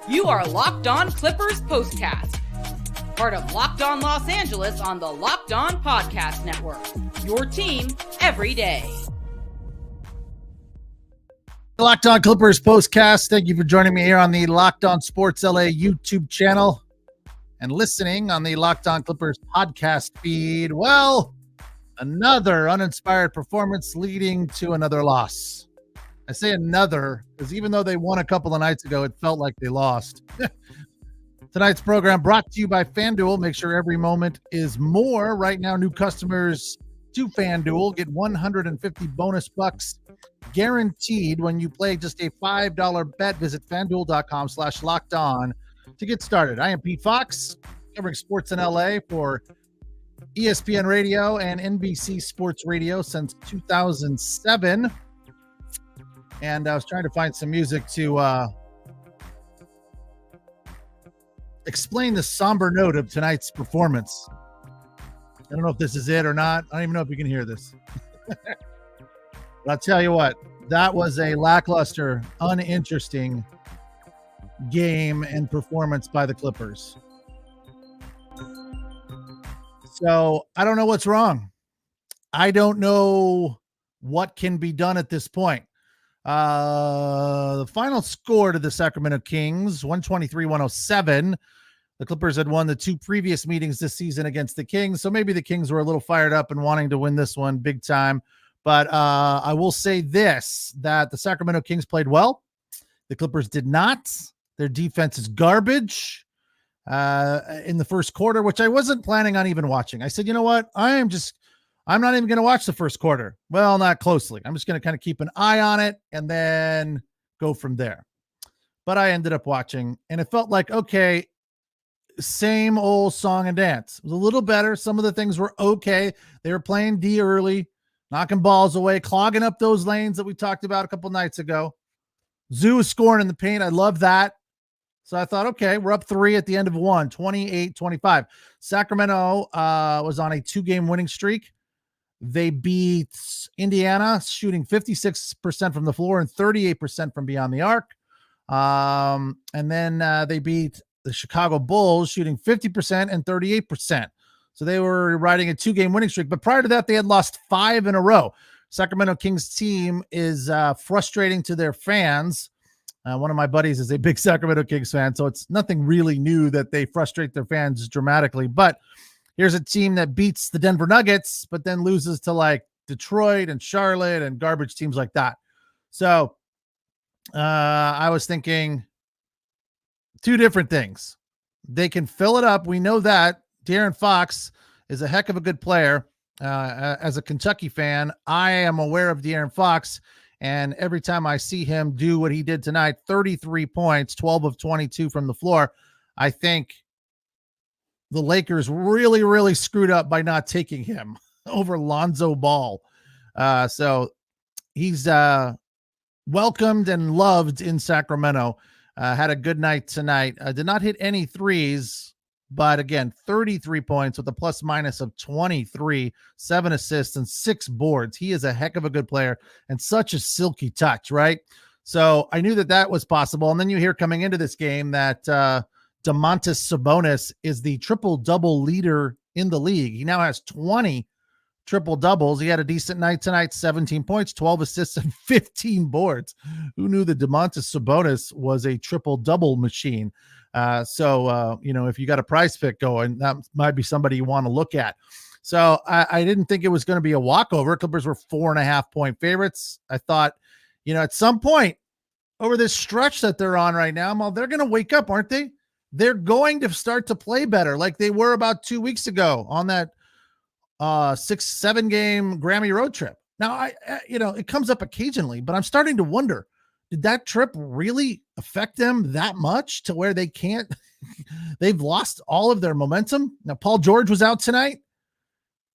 You are Locked On Clippers Postcast, part of Locked On Los Angeles on the Locked On Podcast Network. Your team every day. Locked On Clippers Postcast. Thank you for joining me here on the Locked On Sports LA YouTube channel and listening on the Locked On Clippers podcast feed. Well, another uninspired performance leading to another loss. I say another because even though they won a couple of nights ago, it felt like they lost. Tonight's program brought to you by FanDuel. Make sure every moment is more. Right now, new customers to FanDuel get 150 bonus bucks guaranteed when you play just a $5 bet. Visit FanDuel.com/lockedon to get started. I am Pete Fox, covering sports in LA for ESPN Radio and NBC Sports Radio since 2007. And I was trying to find some music to explain the somber note of tonight's performance. I don't know if this is it or not. I don't even know if you can hear this. But I'll tell you what, that was a lackluster, uninteresting game and performance by the Clippers. So I don't know what's wrong. I don't know what can be done at this point. The final score to the Sacramento Kings, 123-107. The Clippers had won the two previous meetings this season against the Kings, so maybe the Kings were a little fired up and wanting to win this one big time. But I will say this, that the Sacramento Kings played well. The Clippers did not. Their defense is garbage in the first quarter, which I wasn't planning on even watching. I said, you know what? I'm not even going to watch the first quarter. Well, not closely. I'm just going to kind of keep an eye on it and then go from there. But I ended up watching, and it felt like, okay, same old song and dance. It was a little better. Some of the things were okay. They were playing D early, knocking balls away, clogging up those lanes that we talked about a couple nights ago. Zoo was scoring in the paint. I love that. So I thought, okay, we're up 3 at the end of 1, 28-25. Sacramento was on a 2-game winning streak. They beat Indiana, shooting 56% from the floor and 38% from beyond the arc. And then they beat the Chicago Bulls, shooting 50% and 38%. So they were riding a 2-game winning streak. But prior to that, they had lost 5 in a row. Sacramento Kings team is frustrating to their fans. One of my buddies is a big Sacramento Kings fan, so it's nothing really new that they frustrate their fans dramatically. But here's a team that beats the Denver Nuggets, but then loses to like Detroit and Charlotte and garbage teams like that. So I was thinking two different things. They can fill it up. We know that. De'Aaron Fox is a heck of a good player. As a Kentucky fan, I am aware of De'Aaron Fox, and every time I see him do what he did tonight, 33 points, 12 of 22 from the floor, I think the Lakers really, really screwed up by not taking him over Lonzo Ball. So he's welcomed and loved in Sacramento. Had a good night tonight. Did not hit any threes, but again, 33 points with a plus minus of 23, 7 assists and 6 boards. He is a heck of a good player and such a silky touch, right? So I knew that that was possible. And then you hear coming into this game that Domantas Sabonis is the triple-double leader in the league. He now has 20 triple-doubles. He had a decent night tonight, 17 points, 12 assists, and 15 boards. Who knew that Domantas Sabonis was a triple-double machine? So if you got a prize pick going, that might be somebody you want to look at. So I didn't think it was going to be a walkover. Clippers were 4.5-point favorites. I thought, at some point over this stretch that they're on right now, well, they're going to wake up, aren't they? They're going to start to play better like they were about 2 weeks ago on that 6-7 game Grammy road trip. Now, it comes up occasionally, but I'm starting to wonder, did that trip really affect them that much to where they can't, they've lost all of their momentum? Now, Paul George was out tonight.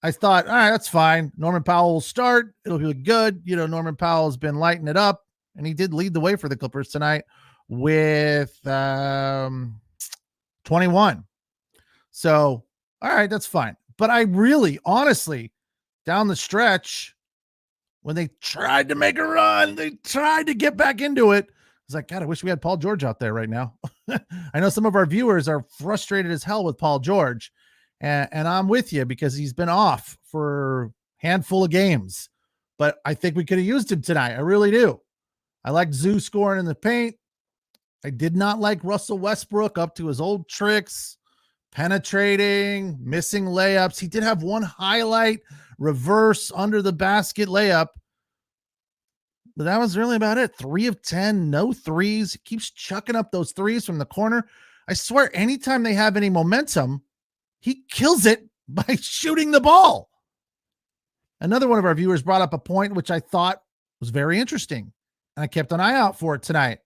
I thought, all right, that's fine. Norman Powell will start. It'll be good. Norman Powell has been lighting it up, and he did lead the way for the Clippers tonight with 21. So, all right, that's fine. But I really, honestly, down the stretch, when they tried to make a run, they tried to get back into it. It's like, God, I wish we had Paul George out there right now. I know some of our viewers are frustrated as hell with Paul George, and I'm with you because he's been off for a handful of games, but I think we could have used him tonight. I really do. I like Zoo scoring in the paint. I did not like Russell Westbrook up to his old tricks, penetrating, missing layups. He did have one highlight reverse under the basket layup, but that was really about it. 3 of 10, no threes. He keeps chucking up those threes from the corner. I swear, anytime they have any momentum, he kills it by shooting the ball. Another one of our viewers brought up a point which I thought was very interesting, and I kept an eye out for it tonight.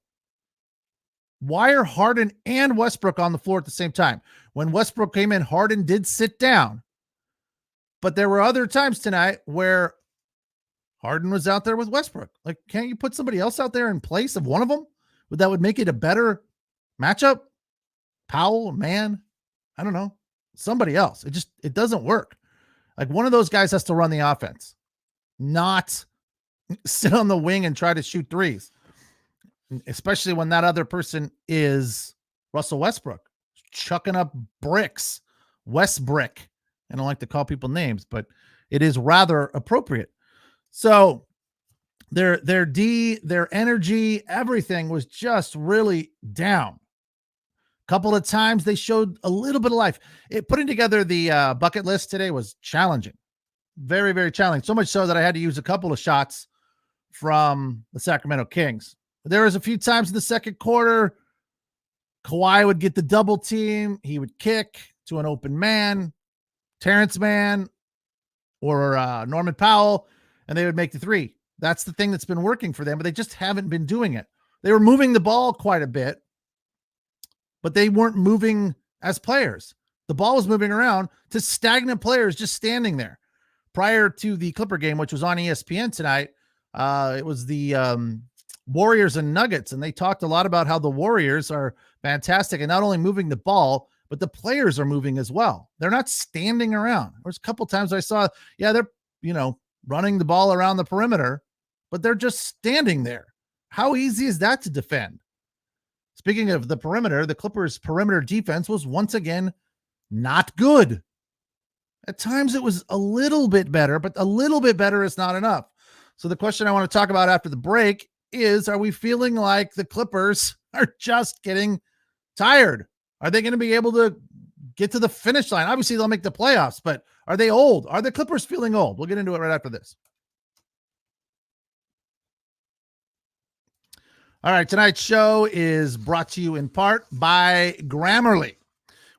Why are Harden and Westbrook on the floor at the same time? When Westbrook came in, Harden did sit down, but there were other times tonight where Harden was out there with Westbrook. Like, can't you put somebody else out there in place of one of them? That would make it a better matchup? Powell, man, I don't know. Somebody else. It doesn't work. Like, one of those guys has to run the offense, not sit on the wing and try to shoot threes, especially when that other person is Russell Westbrook, chucking up bricks, Westbrick. I don't like to call people names, but it is rather appropriate. So their energy, everything was just really down. A couple of times they showed a little bit of life. Putting together the bucket list today was challenging. Very, very challenging. So much so that I had to use a couple of shots from the Sacramento Kings. There was a few times in the second quarter, Kawhi would get the double team. He would kick to an open man, Terrence Mann, or Norman Powell, and they would make the three. That's the thing that's been working for them, but they just haven't been doing it. They were moving the ball quite a bit, but they weren't moving as players. The ball was moving around to stagnant players just standing there. Prior to the Clipper game, which was on ESPN tonight, it was the Warriors and Nuggets, and they talked a lot about how the Warriors are fantastic and not only moving the ball, but the players are moving as well. They're not standing around. There's a couple times I saw, they're, running the ball around the perimeter, but they're just standing there. How easy is that to defend? Speaking of the perimeter, the Clippers' perimeter defense was once again not good. At times it was a little bit better, but a little bit better is not enough. So the question I want to talk about after the break is, are we feeling like the Clippers are just getting tired? Are they going to be able to get to the finish line? Obviously, they'll make the playoffs, but are they old? Are the Clippers feeling old? We'll get into it right after this. All right, tonight's show is brought to you in part by Grammarly.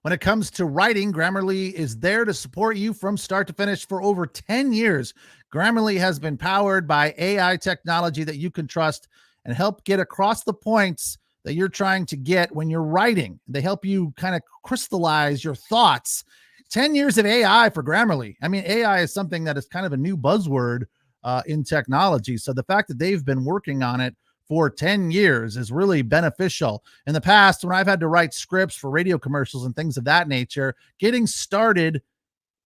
When it comes to writing, Grammarly is there to support you from start to finish. For over 10 years, Grammarly has been powered by AI technology that you can trust and help get across the points that you're trying to get when you're writing. They help you kind of crystallize your thoughts. 10 years of AI for Grammarly. I mean, AI is something that is kind of a new buzzword in technology. So the fact that they've been working on it for 10 years is really beneficial. In the past, when I've had to write scripts for radio commercials and things of that nature, getting started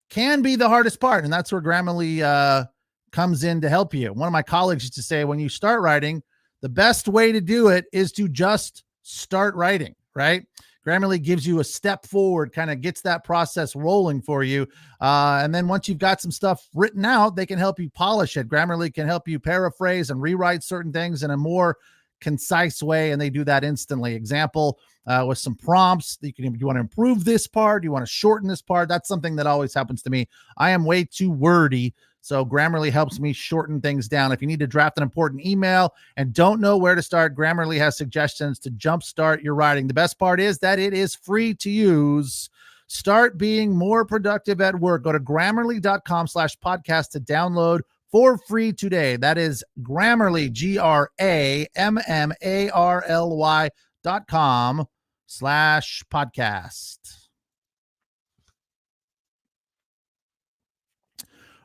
can be the hardest part. And that's where Grammarly comes in to help you. One of my colleagues used to say, when you start writing, the best way to do it is to just start writing, right? Grammarly gives you a step forward, kind of gets that process rolling for you. And then once you've got some stuff written out, they can help you polish it. Grammarly can help you paraphrase and rewrite certain things in a more concise way, and they do that instantly. Example, with some prompts, you want to improve this part, you want to shorten this part. That's something that always happens to me. I am way too wordy, so Grammarly helps me shorten things down. If you need to draft an important email and don't know where to start, Grammarly has suggestions to jumpstart your writing. The best part is that it is free to use. Start being more productive at work. Go to Grammarly.com/podcast to download for free today. That is Grammarly, GRAMMARLY.com/podcast.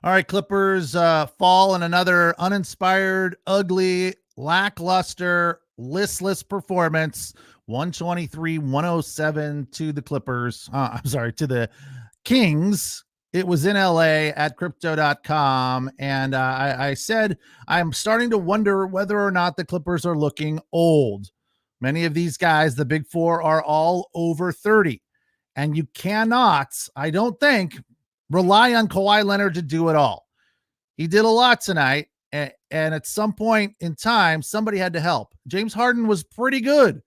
All right, Clippers fall in another uninspired, ugly, lackluster, listless performance. 123-107 to the Clippers. To the Kings. It was in LA at crypto.com. And I said, I'm starting to wonder whether or not the Clippers are looking old. Many of these guys, the big four, are all over 30. And you cannot, I don't think, rely on Kawhi Leonard to do it all. He did a lot tonight. And at some point in time, somebody had to help. James Harden was pretty good.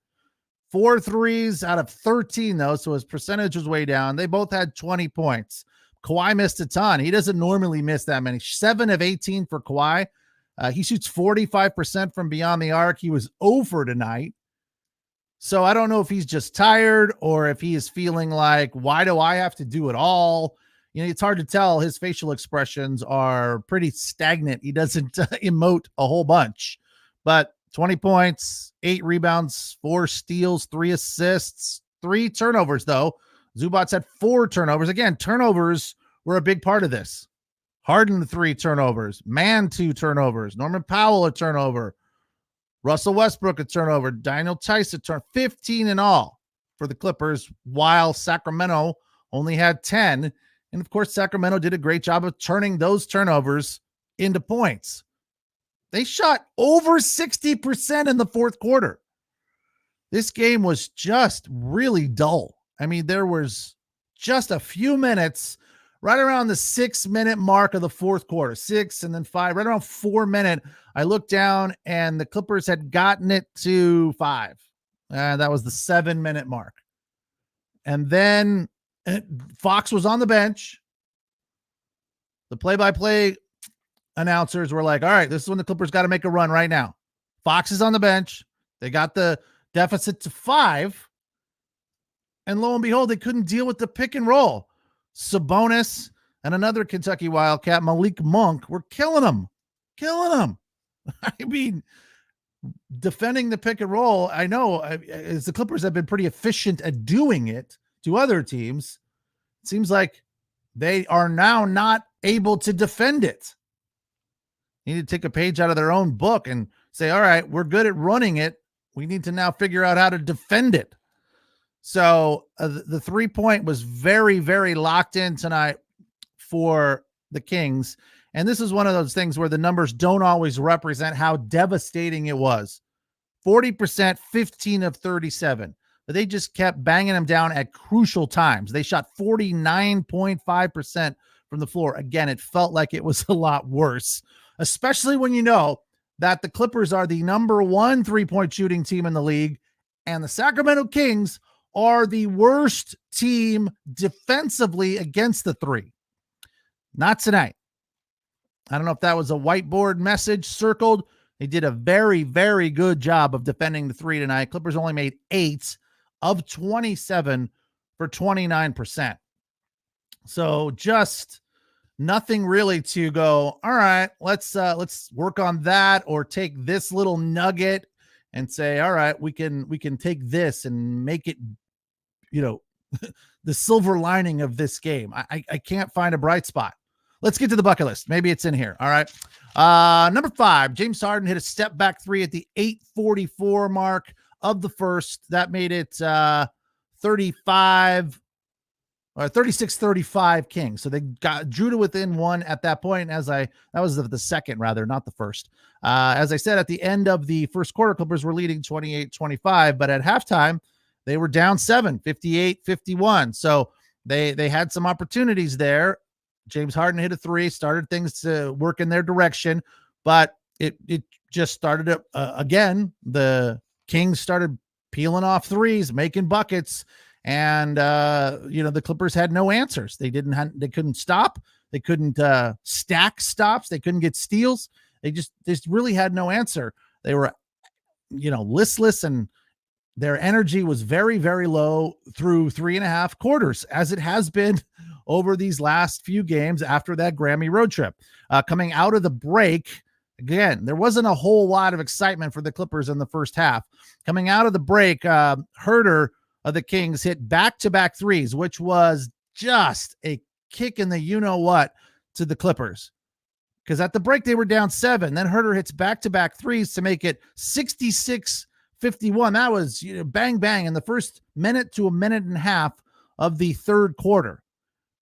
4 threes out of 13, though, so his percentage was way down. They both had 20 points. Kawhi missed a ton. He doesn't normally miss that many. 7 of 18 for Kawhi. He shoots 45% from beyond the arc. He was over tonight. So I don't know if he's just tired or if he is feeling like, why do I have to do it all? It's hard to tell. His facial expressions are pretty stagnant. He doesn't emote a whole bunch. But 20 points, 8 rebounds, 4 steals, 3 assists, 3 turnovers, though. Zubats had 4 turnovers. Again, turnovers were a big part of this. Harden, 3 turnovers. Man, 2 turnovers. Norman Powell, a turnover. Russell Westbrook, a turnover. Daniel Tice, a turnover. 15 in all for the Clippers, while Sacramento only had 10. And, of course, Sacramento did a great job of turning those turnovers into points. They shot over 60% in the fourth quarter. This game was just really dull. I mean, there was just a few minutes right around the 6-minute mark of the fourth quarter, 6 and then 5, right around 4 minutes. I looked down and the Clippers had gotten it to 5. That was the 7-minute mark. And then Fox was on the bench. The play-by-play announcers were like, all right, this is when the Clippers got to make a run right now. Fox is on the bench. They got the deficit to 5. And lo and behold, they couldn't deal with the pick and roll. Sabonis and another Kentucky Wildcat, Malik Monk, were killing them. I mean, defending the pick and roll, I know as the Clippers have been pretty efficient at doing it to other teams, it seems like they are now not able to defend it. They need to take a page out of their own book and say, all right, we're good at running it. We need to now figure out how to defend it. So the 3-point was very, very locked in tonight for the Kings. And this is one of those things where the numbers don't always represent how devastating it was. 40%, 15 of 37. But they just kept banging them down at crucial times. They shot 49.5% from the floor. Again, it felt like it was a lot worse, especially when you know that the Clippers are the number 1 3-point shooting team in the league, and the Sacramento Kings are the worst team defensively against the 3. Not tonight. I don't know if that was a whiteboard message circled. They did a very, very good job of defending the 3 tonight. Clippers only made 8 of 27 for 29%. So just nothing really to go, all right, let's work on that, or take this little nugget and say, all right, we can take this and make it, the silver lining of this game. I can't find a bright spot. Let's get to the bucket list. Maybe it's in here. All right. Number 5, James Harden hit a step back 3 at the 8:44 mark of the first. That made it 36-35 Kings. So they drew to within 1 at that point. That was the second, rather, not the first. As I said, at the end of the first quarter, Clippers were leading 28-25, but at halftime, they were down 7, 58-51. So they had some opportunities there. James Harden hit a 3, started things to work in their direction, but it just started again. The Kings started peeling off threes, making buckets, and the Clippers had no answers. They couldn't stop. They couldn't stack stops. They couldn't get steals. They just really had no answer. They were listless, and their energy was very, very low through 3.5 quarters, as it has been over these last few games after that Grammy road trip. Coming out of the break, again, there wasn't a whole lot of excitement for the Clippers in the first half. Coming out of the break, Herder of the Kings hit back-to-back threes, which was just a kick in the you-know-what to the Clippers. Because at the break, they were down 7. Then Herder hits back-to-back threes to make it 66-51. That was bang, bang in the first minute to a minute and a half of the third quarter.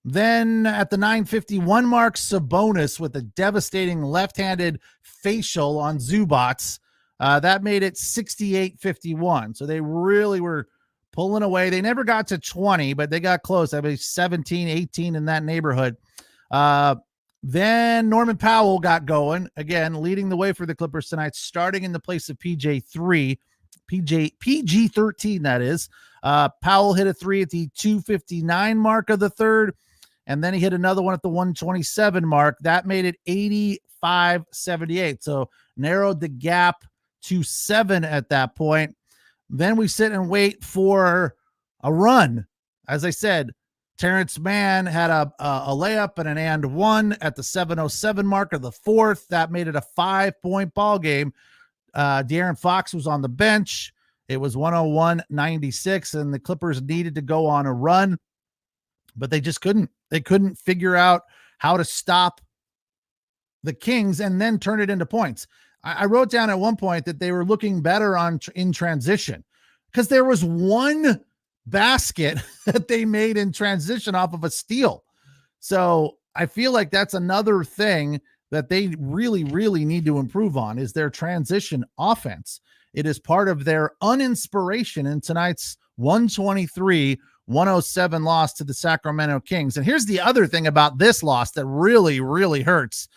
Then at the 9:51 mark, Sabonis with a devastating left-handed facial on Zubats. That made it 68-51. So they really were pulling away. They never got to 20, but they got close. I mean, 17, 18 in that neighborhood. Then Norman Powell got going, again, leading the way for the Clippers tonight, starting in the place of PG-13, that is. Powell hit a three at the 2:59 mark of the third, and then he hit another one at the 1:27 mark. That made it 85-78. So narrowed the gap to 7 at that point. Then we sit and wait for a run. As I said, Terrence Mann had a layup and an and one at the 7:07 mark of the fourth. That made it a 5-point ball game. De'Aaron Fox was on the bench. It was 101-96, and the Clippers needed to go on a run, but they just couldn't. They couldn't figure out how to stop the Kings and then turn it into points. I wrote down at one point that they were looking better in transition because there was one basket that they made in transition off of a steal. So I feel like that's another thing that they really, really need to improve on is their transition offense. It is part of their uninspiration in tonight's 123-107 loss to the Sacramento Kings. And here's the other thing about this loss that really, really hurts.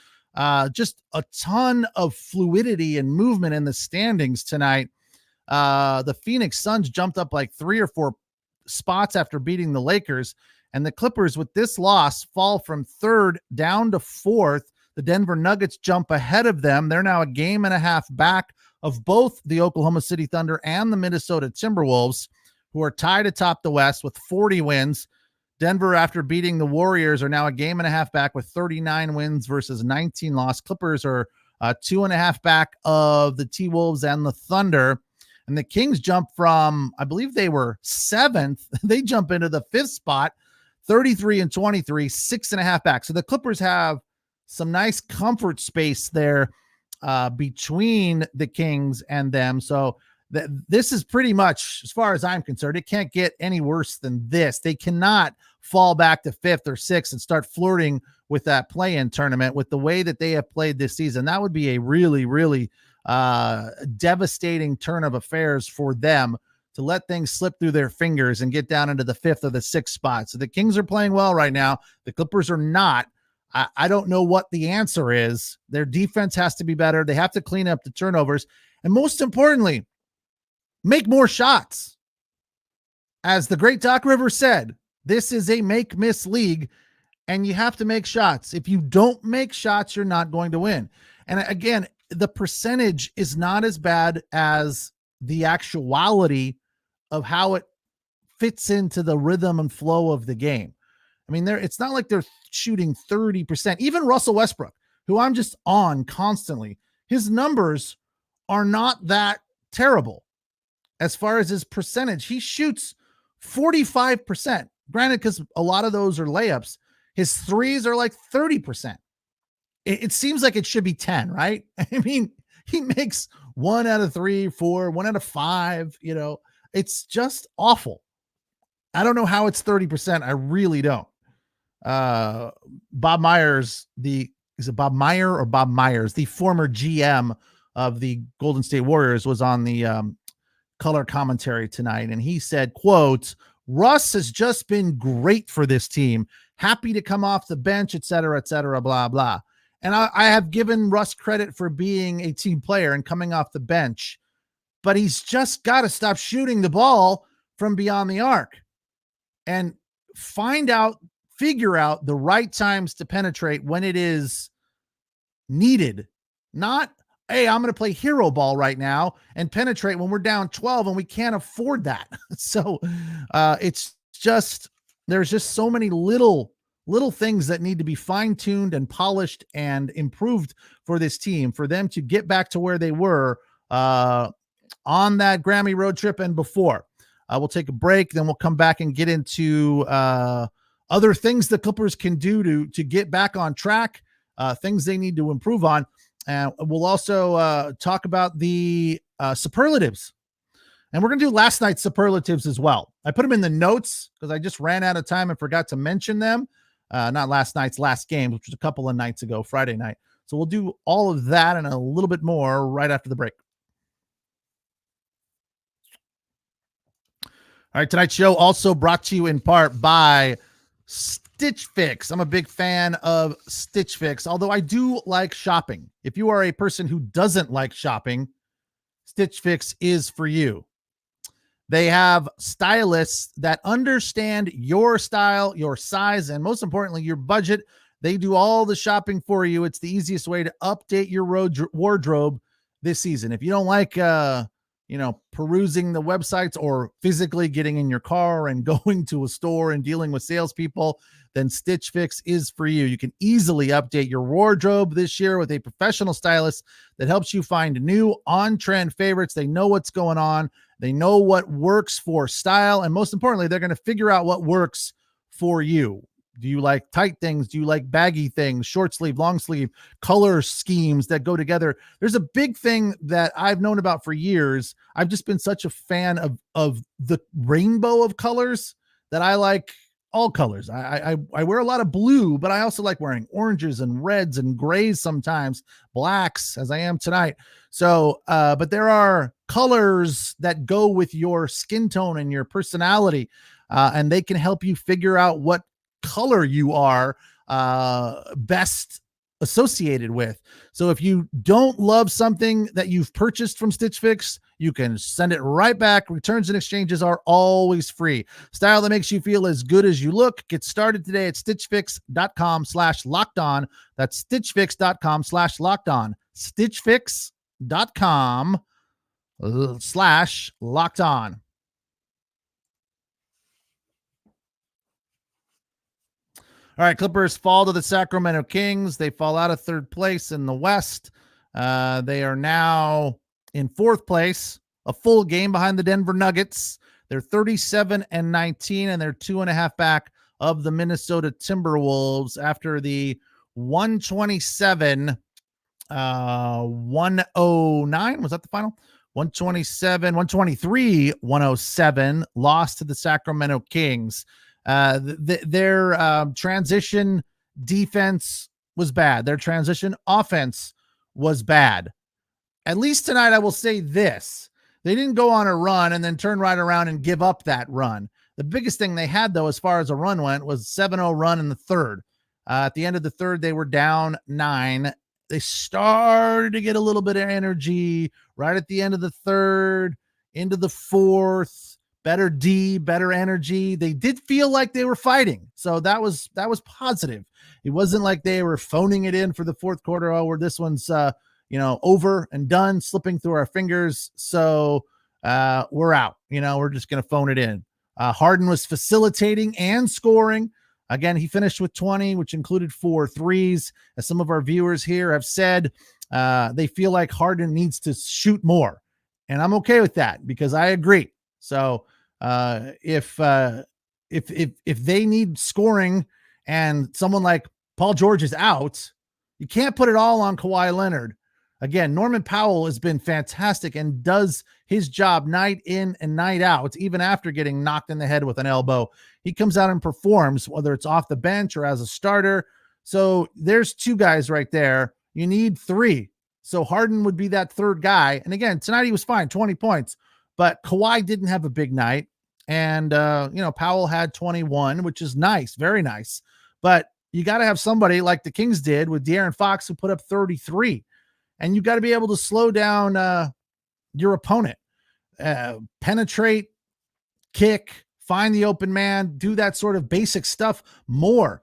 Just a ton of fluidity and movement in the standings tonight. The Phoenix Suns jumped up like 3 or 4 spots after beating the Lakers, and the Clippers with this loss fall from 3rd down to 4th. The Denver Nuggets jump ahead of them. They're now a game and a half back of both the Oklahoma City Thunder and the Minnesota Timberwolves, who are tied atop the West with 40 wins. Denver, after beating the Warriors, are now a game and a half back with 39 wins versus 19 loss. Clippers are 2.5 back of the T-Wolves and the Thunder. And the Kings jump from, I believe they were 7th. They jump into the 5th spot, 33-23, 6.5 back. So the Clippers have some nice comfort space there between the Kings and them. So this is pretty much, as far as I'm concerned, it can't get any worse than this. They cannot fall back to 5th or 6th and start flirting with that play-in tournament with the way that they have played this season. That would be a really, really devastating turn of affairs for them to let things slip through their fingers and get down into the 5th or the 6th spot. So the Kings are playing well right now. The Clippers are not. I don't know what the answer is. Their defense has to be better. They have to clean up the turnovers. And most importantly, make more shots. As the great Doc Rivers said, this is a make-miss league, and you have to make shots. If you don't make shots, you're not going to win. And again, the percentage is not as bad as the actuality of how it fits into the rhythm and flow of the game. I mean, it's not like they're shooting 30%. Even Russell Westbrook, who I'm just on constantly, his numbers are not that terrible. As far as his percentage, he shoots 45%. Granted, because a lot of those are layups. His threes are like 30%. It seems like it should be 10, right? I mean, he makes 1 out of 3, 4, 1 out of 5. You know, it's just awful. I don't know how it's 30%. I really don't. Bob Myers, is it Bob Meyer or Bob Myers? The former GM of the Golden State Warriors was on the color commentary tonight, and he said, quote, Russ has just been great for this team. Happy to come off the bench, et cetera, blah, blah. And I have given Russ credit for being a team player and coming off the bench, but he's just got to stop shooting the ball from beyond the arc and figure out the right times to penetrate when it is needed. Not, hey, I'm going to play hero ball right now and penetrate when we're down 12 and we can't afford that. So it's just, there's just so many little things that need to be fine-tuned and polished and improved for this team, for them to get back to where they were on that Grammy road trip and before. We'll take a break, then we'll come back and get into other things the Clippers can do to get back on track, things they need to improve on. And we'll also talk about the superlatives. And we're going to do last night's superlatives as well. I put them in the notes because I just ran out of time and forgot to mention them. not last night's last game, which was a couple of nights ago, Friday night. So we'll do all of that and a little bit more right after the break. All right, tonight's show also brought to you in part by Stitch Fix. I'm a big fan of Stitch Fix, although I do like shopping. If you are a person who doesn't like shopping, Stitch Fix is for you. They have stylists that understand your style, your size, and most importantly, your budget. They do all the shopping for you. It's the easiest way to update your wardrobe this season. If you don't like, perusing the websites or physically getting in your car and going to a store and dealing with salespeople, then Stitch Fix is for you. You can easily update your wardrobe this year with a professional stylist that helps you find new on-trend favorites. They know what's going on. They know what works for style. And most importantly, they're going to figure out what works for you. Do you like tight things? Do you like baggy things, short sleeve, long sleeve, color schemes that go together? There's a big thing that I've known about for years. I've just been such a fan of the rainbow of colors that I like all colors. I wear a lot of blue, but I also like wearing oranges and reds and grays sometimes, blacks, as I am tonight. So, but there are colors that go with your skin tone and your personality, and they can help you figure out what color you are best associated with. So if you don't love something that you've purchased from Stitch Fix, you can send it right back. Returns and exchanges are always free. Style that makes you feel as good as you look. Get started today at stitchfix.com/lockedon. That's stitchfix.com/lockedon. stitchfix.com/lockedon. All right, Clippers fall to the Sacramento Kings. They fall out of third place in the West. They are now in fourth place, a full game behind the Denver Nuggets. They're 37-19, and they're 2.5 back of the Minnesota Timberwolves after the 127-109. Was that the final? 123-107 loss to the Sacramento Kings. Their transition defense was bad. Their transition offense was bad. At least tonight, I will say this. They didn't go on a run and then turn right around and give up that run. The biggest thing they had, though, as far as a run went, was 7-0 run in the third. At the end of the third, they were down 9. They started to get a little bit of energy right at the end of the third, into the fourth. Better D, better energy. They did feel like they were fighting. So that was positive. It wasn't like they were phoning it in for the fourth quarter. Oh, where this one's, over and done, slipping through our fingers. So we're out. We're just going to phone it in. Harden was facilitating and scoring. Again, he finished with 20, which included 4 threes. As some of our viewers here have said, they feel like Harden needs to shoot more. And I'm okay with that because I agree. So if they need scoring and someone like Paul George is out, you can't put it all on Kawhi Leonard. Again, Norman Powell has been fantastic and does his job night in and night out, even after getting knocked in the head with an elbow. He comes out and performs, whether it's off the bench or as a starter. So there's 2 guys right there. You need 3. So Harden would be that third guy. And again, tonight he was fine, 20 points. But Kawhi didn't have a big night. And, Powell had 21, which is nice, very nice. But you got to have somebody like the Kings did with De'Aaron Fox, who put up 33. And you got to be able to slow down your opponent, penetrate, kick, find the open man, do that sort of basic stuff more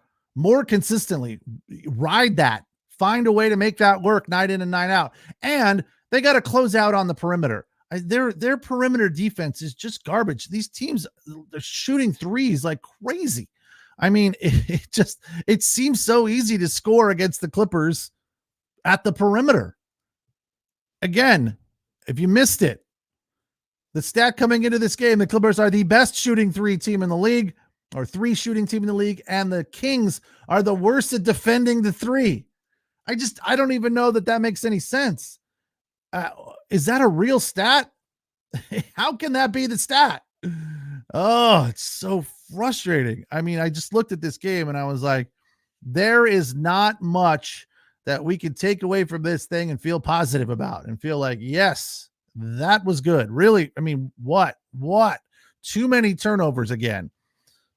consistently, ride that, find a way to make that work night in and night out. And they got to close out on the perimeter. Their perimeter defense is just garbage. These teams, they're shooting threes like crazy. I mean, it seems so easy to score against the Clippers at the perimeter. Again, if you missed it, the stat coming into this game, the Clippers are the best shooting 3 team in the league, or 3 shooting team in the league, and the Kings are the worst at defending the 3. I don't even know that makes any sense. Is that a real stat? How can that be the stat? Oh, it's so frustrating. I mean, I just looked at this game and I was like, there is not much that we can take away from this thing and feel positive about and feel like, yes, that was good. Really, I mean, what? Too many turnovers again.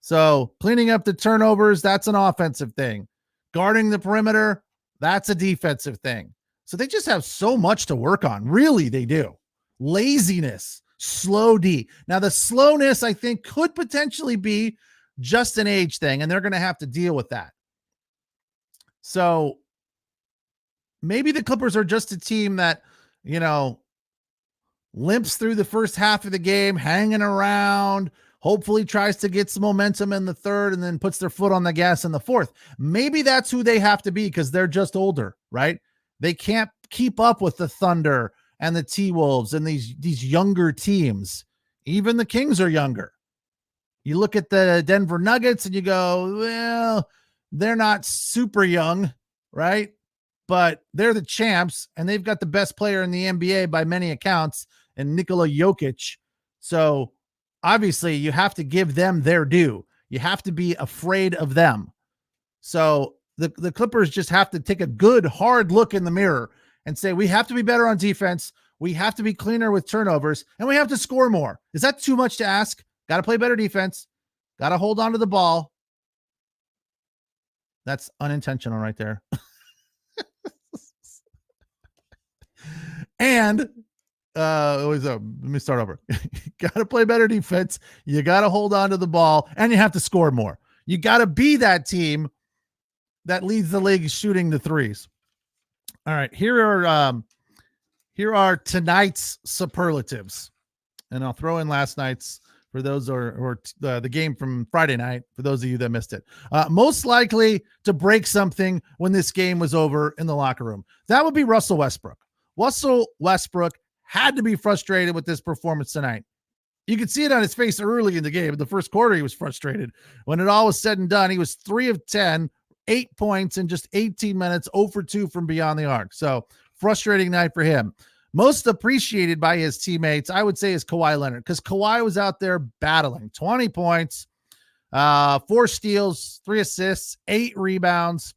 So cleaning up the turnovers, that's an offensive thing. Guarding the perimeter, that's a defensive thing. So they just have so much to work on. Really, they do. Laziness, slow D. Now, the slowness, I think, could potentially be just an age thing, and they're going to have to deal with that. So maybe the Clippers are just a team that, limps through the first half of the game, hanging around, hopefully tries to get some momentum in the third and then puts their foot on the gas in the fourth. Maybe that's who they have to be because they're just older, right? They can't keep up with the Thunder and the T-Wolves and these younger teams. Even the Kings are younger. You look at the Denver Nuggets and you go, well, they're not super young, right? But they're the champs and they've got the best player in the NBA by many accounts, and Nikola Jokic. So obviously you have to give them their due. You have to be afraid of them. So the Clippers just have to take a good, hard look in the mirror and say, we have to be better on defense. We have to be cleaner with turnovers, and we have to score more. Is that too much to ask? Got to play better defense. Got to hold on to the ball. That's unintentional right there. And let me start over. Got to play better defense. You got to hold on to the ball, and you have to score more. You got to be that team that leads the league shooting the threes. All right, here are tonight's superlatives, and I'll throw in last night's for those or the game from Friday night for those of you that missed it. Most likely to break something when this game was over in the locker room. That would be Russell Westbrook. Russell Westbrook had to be frustrated with this performance tonight. You could see it on his face early in the game. In the first quarter, he was frustrated. When it all was said and done, he was 3 of 10, 8 points in just 18 minutes, 0 for 2 from beyond the arc. So frustrating night for him. Most appreciated by his teammates, I would say, is Kawhi Leonard, because Kawhi was out there battling. 20 points, 4 steals, 3 assists, 8 rebounds.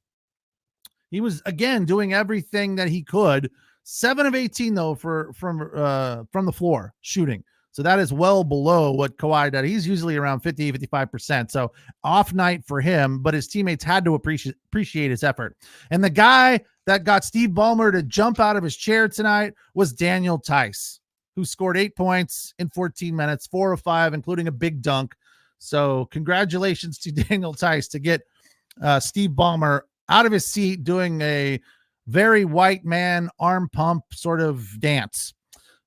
He was, again, doing everything that he could. 7 of 18, though, from the floor shooting. So that is well below what Kawhi did. He's usually around 50, 55%. So off night for him, but his teammates had to appreciate his effort. And the guy that got Steve Ballmer to jump out of his chair tonight was Daniel Tice, who scored 8 points in 14 minutes, 4 of 5, including a big dunk. So congratulations to Daniel Tice to get Steve Ballmer out of his seat doing a very white man arm pump sort of dance.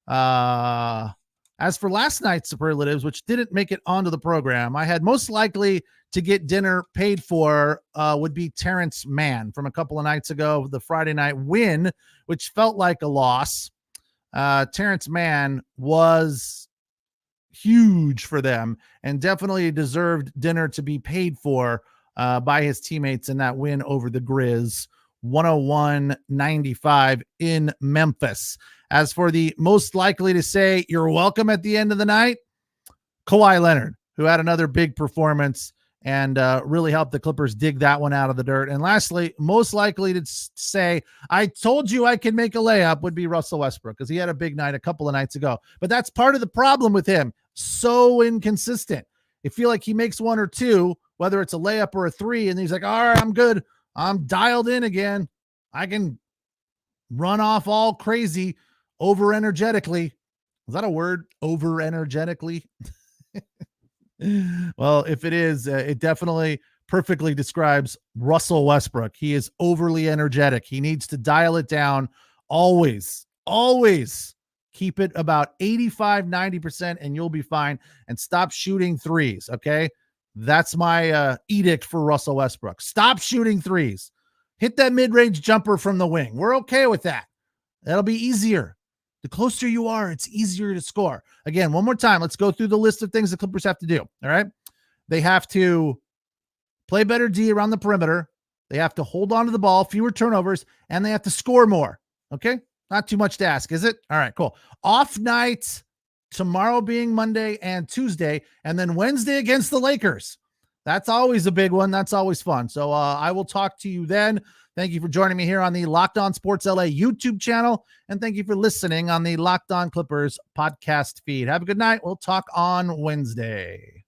As for last night's superlatives, which didn't make it onto the program, I had most likely to get dinner paid for would be Terrence Mann from a couple of nights ago, the Friday night win, which felt like a loss. Terrence Mann was huge for them and definitely deserved dinner to be paid for by his teammates in that win over the Grizz. 101-95 in Memphis. As for the most likely to say you're welcome at the end of the night, Kawhi Leonard, who had another big performance and really helped the Clippers dig that one out of the dirt. And lastly, most likely to say, I told you I could make a layup, would be Russell Westbrook, because he had a big night a couple of nights ago. But that's part of the problem with him. So inconsistent. You feel like he makes 1 or 2, whether it's a layup or a 3, and he's like, all right, I'm good. I'm dialed in again. I can run off all crazy, over energetically. Is that a word? Over energetically? Well, if it is, it definitely perfectly describes Russell Westbrook. He is overly energetic. He needs to dial it down. Always keep it about 85, 90%, and you'll be fine. And stop shooting threes. Okay. That's my edict for Russell Westbrook. Stop shooting threes. Hit that mid-range jumper from the wing. We're okay with that. That'll be easier. The closer you are, it's easier to score. Again, one more time, let's go through the list of things the Clippers have to do. All right. They have to play better D around the perimeter. They have to hold on to the ball, fewer turnovers, and they have to score more. Okay. Not too much to ask, is it? All right, cool. Off night, tomorrow being Monday and Tuesday, and then Wednesday against the Lakers. That's always a big one. That's always fun. So I will talk to you then. Thank you for joining me here on the Locked On Sports LA YouTube channel, and thank you for listening on the Locked On Clippers podcast feed. Have a good night. We'll talk on Wednesday.